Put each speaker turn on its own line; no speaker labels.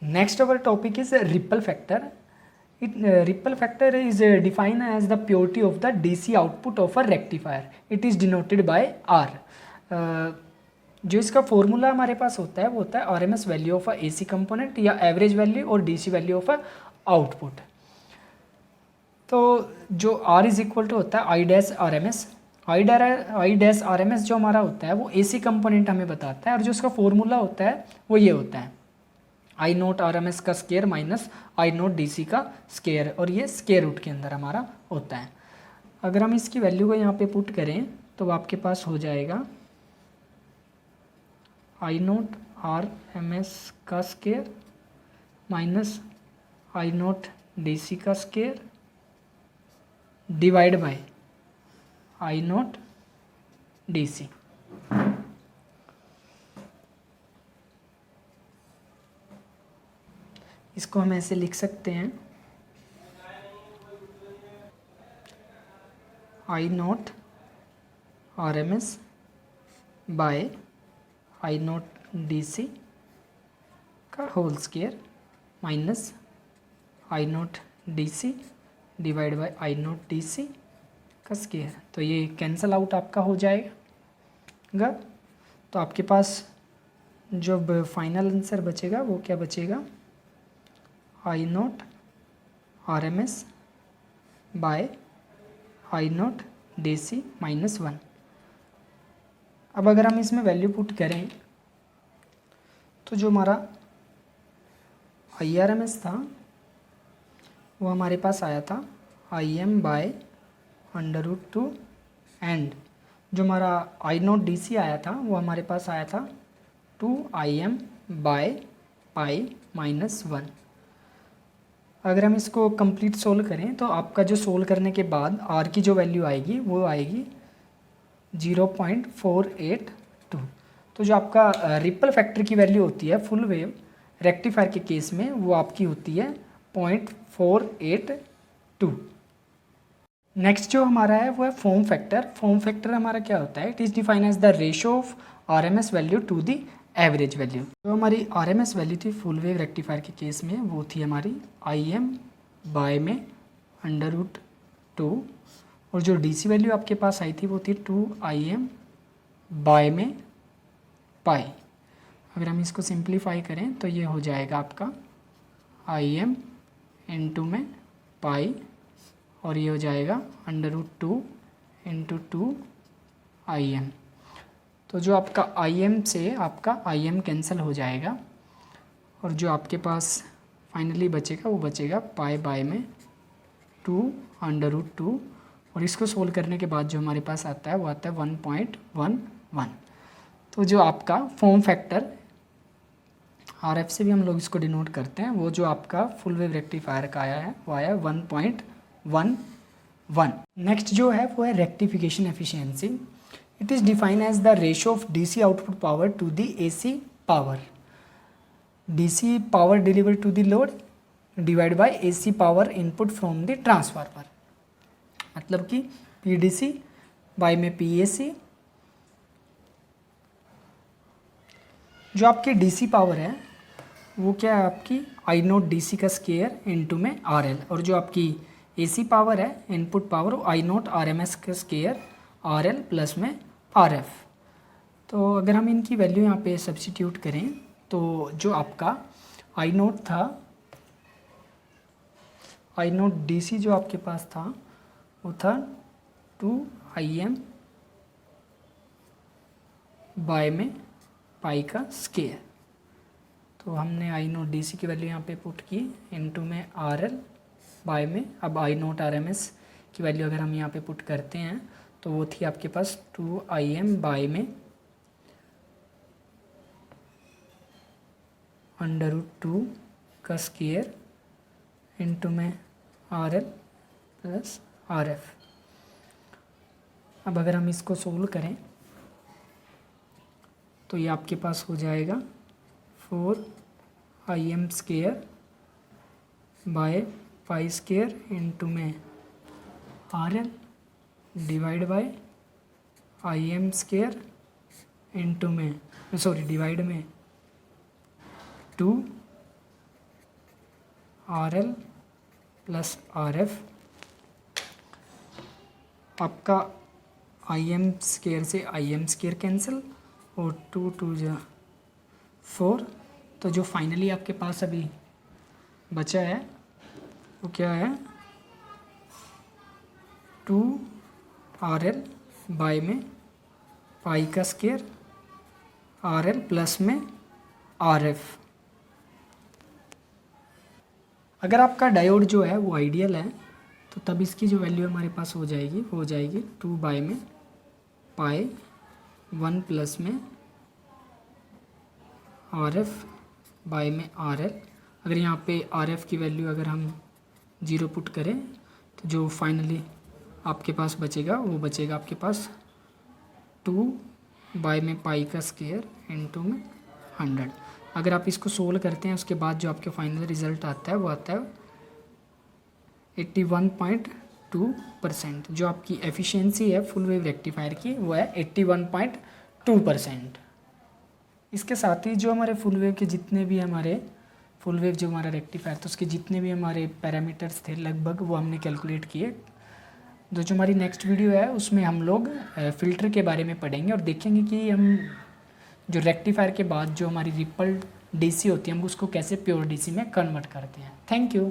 Next our topic is ripple factor. Ripple factor is defined as the purity of the DC output of a rectifier. It is denoted by R. जो इसका formula हमारे पास होता है वो होता है R M S value of a A C component या average value और D C value of a output. तो जो R इज इक्वल टू होता है I dash R M S. I dash R M S जो हमारा होता है वो ए सी कंपोनेंट हमें बताता है, और जो उसका फॉर्मूला होता है वो ये होता है आई नोट आर एम एस का square minus I naught D C का स्केयर, और ये स्केयर रूट के अंदर हमारा होता है। अगर हम इसकी वैल्यू को यहाँ पे पुट करें तो आपके पास हो जाएगा I naught R M S का square minus I naught D C का square divide by I naught D C. इसको हम ऐसे लिख सकते हैं I naught R M S by I naught D C का whole square minus I naught D C divide by I naught D C का square. तो ये कैंसल आउट आपका हो जाएगा। तो आपके पास जो फाइनल आंसर बचेगा वो क्या बचेगा, I naught R M S by I naught D C minus 1। अब अगर हम इसमें वैल्यू पुट करें तो जो हमारा आई आर एम एस था वो हमारे पास आया था I M by under root 2 and जो हमारा आई नोट डी सी आया था वो हमारे पास आया था 2 I M by pi minus 1। अगर हम इसको कंप्लीट सोल्व करें तो आपका जो सोल्व करने के बाद आर की जो वैल्यू आएगी वो आएगी 0.482। तो जो आपका रिपल फैक्टर की वैल्यू होती है फुल वेव रेक्टिफायर के केस में वो आपकी होती है 0.482। नेक्स्ट जो हमारा है वो है फॉर्म फैक्टर। फॉर्म फैक्टर हमारा क्या होता है, it is define as the ratio of R M S value to the average value. जो हमारी आर एम एस वैल्यू थी फुल वेव रेक्टिफायर के केस में वो थी हमारी आई एम बाय में अंडर रूट 2, और जो डी सी वैल्यू आपके पास आई थी वो थी 2 आई एम बाय में पाई। अगर हम इसको सिंप्लीफाई करें तो ये हो जाएगा आपका आई एम इंटू में पाई, और ये हो जाएगा under root 2 into 2 I M. तो जो आपका आई एम से आपका आई एम कैंसिल हो जाएगा, और जो आपके पास फाइनली बचेगा वो बचेगा पाई बाय में 2 अंडर रूट 2, और इसको सोल्व करने के बाद जो हमारे पास आता है वो आता है 1.11। तो जो आपका फॉर्म फैक्टर आर एफ से भी हम लोग इसको डिनोट करते हैं, वो जो आपका फुल वेव रेक्टिफायर का आया है वो आया 1.11। नेक्स्ट जो है वो है rectification efficiency. It is define as the ratio of DC output power to the AC power. DC power deliver to the load divide by AC power input from the transformer. मतलब कि PDC bye में PAC. जो आपकी DC power है वो क्या है आपकी आई नोट डीसी का स्केयर इनटू में आरएल, और जो आपकी एसी पावर है इनपुट पावर आई नोट आरएमएस का स्केयर आरएल प्लस में आरएफ। तो अगर हम इनकी वैल्यू यहाँ पे सब्स्टिट्यूट करें तो जो आपका आई नोट था, आई नोट डीसी जो आपके पास था वो था 2 आई एम बाय में पाई का स्केयर। तो हमने आई नोट डी सी की वैल्यू यहाँ पे पुट की इनटू में आर एल बाय में, अब आई नोट आर एम एस की वैल्यू अगर हम यहाँ पे पुट करते हैं तो वो थी आपके पास 2 आई एम बाय में अंडर रूट 2 का स्केयर इनटू में R L plus R F. अब अगर हम इसको सोल्व करें तो ये आपके पास हो जाएगा 4 I M square by pi square into में R L divide by I M square into में डिवाइड में 2 R L plus R F, आपका आई एम स्केयर से आई एम स्केयर कैंसिल और 2 2 जा 4, तो जो फाइनली आपके पास अभी बचा है वो क्या है, 2 आर एल बाय में पाई का स्केयर आर एल प्लस में आर एफ। अगर आपका डायोड जो है वो आइडियल है तो तब इसकी जो वैल्यू हमारे पास हो जाएगी 2 बाय में पाई 1 प्लस में आर एफ बाय में आर एल। अगर यहाँ पे आर एफ की वैल्यू अगर हम 0 पुट करें तो जो फाइनली आपके पास बचेगा वो बचेगा आपके पास 2 बाय में पाई का स्केयर इनटू में 100। अगर आप इसको सोल्व करते हैं उसके बाद जो आपके फाइनल रिजल्ट आता है वो आता है 81.2%। जो आपकी एफिशिएंसी है फुल वेव रेक्टिफायर की वो है 81.2%। इसके साथ ही जो हमारे फुल वेव के जितने भी हमारे फुल वेव जो हमारा रेक्टिफायर था उसके जितने भी हमारे पैरामीटर्स थे लगभग वो हमने कैलकुलेट किए। जो हमारी नेक्स्ट वीडियो है उसमें हम लोग फ़िल्टर के बारे में पढ़ेंगे और देखेंगे कि हम जो रेक्टिफायर के बाद जो हमारी रिपल डीसी होती है हम उसको कैसे प्योर डीसी में कन्वर्ट करते हैं। Thank you.